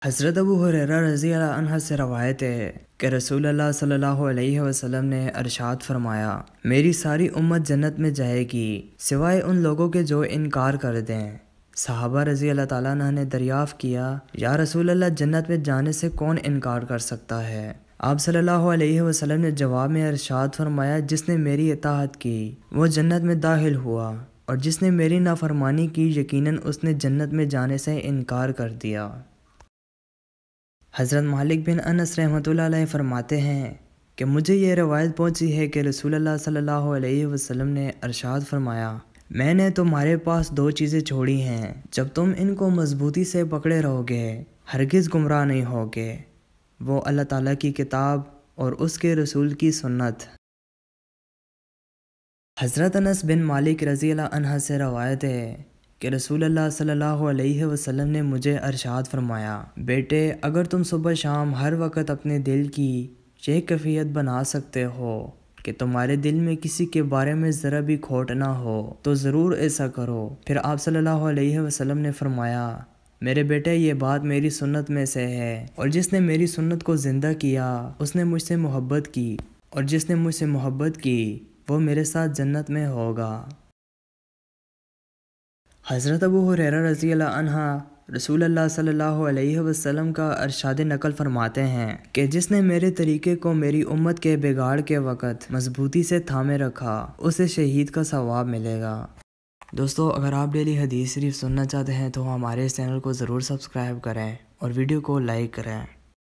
حضرت ابو ہریرہ رضی اللہ عنہ سے روایت ہے کہ رسول اللہ صلی اللہ علیہ وسلم نے ارشاد فرمایا، میری ساری امت جنت میں جائے گی سوائے ان لوگوں کے جو انکار کر دیں۔ صحابہ رضی اللہ تعالیٰ عنہ نے دریافت کیا، یا رسول اللہ جنت میں جانے سے کون انکار کر سکتا ہے؟ آپ صلی اللہ علیہ وسلم نے جواب میں ارشاد فرمایا، جس نے میری اطاعت کی وہ جنت میں داخل ہوا، اور جس نے میری نافرمانی کی یقیناً اس نے جنت میں جانے سے انکار کر دیا۔ حضرت مالک بن انس رحمۃ اللہ علیہ فرماتے ہیں کہ مجھے یہ روایت پہنچی ہے کہ رسول اللہ صلی اللہ علیہ وسلم نے ارشاد فرمایا، میں نے تمہارے پاس دو چیزیں چھوڑی ہیں، جب تم ان کو مضبوطی سے پکڑے رہو گے ہرگز گمراہ نہیں ہوگے، وہ اللہ تعالیٰ کی کتاب اور اس کے رسول کی سنت۔ حضرت انس بن مالک رضی اللہ عنہ سے روایت ہے کہ رسول اللہ صلی اللہ علیہ وسلم نے مجھے ارشاد فرمایا، بیٹے اگر تم صبح شام ہر وقت اپنے دل کی یہ کیفیت بنا سکتے ہو کہ تمہارے دل میں کسی کے بارے میں ذرا بھی کھوٹ نہ ہو تو ضرور ایسا کرو۔ پھر آپ صلی اللہ علیہ وسلم نے فرمایا، میرے بیٹے یہ بات میری سنت میں سے ہے، اور جس نے میری سنت کو زندہ کیا اس نے مجھ سے محبت کی، اور جس نے مجھ سے محبت کی وہ میرے ساتھ جنت میں ہوگا۔ حضرت ابو ہریرہ رضی اللہ عنہ رسول اللہ صلی اللہ علیہ وسلم کا ارشاد نقل فرماتے ہیں کہ جس نے میرے طریقے کو میری امت کے بگاڑ کے وقت مضبوطی سے تھامے رکھا اسے شہید کا ثواب ملے گا۔ دوستو اگر آپ ڈیلی حدیث شریف سننا چاہتے ہیں تو ہمارے اس چینل کو ضرور سبسکرائب کریں اور ویڈیو کو لائک کریں۔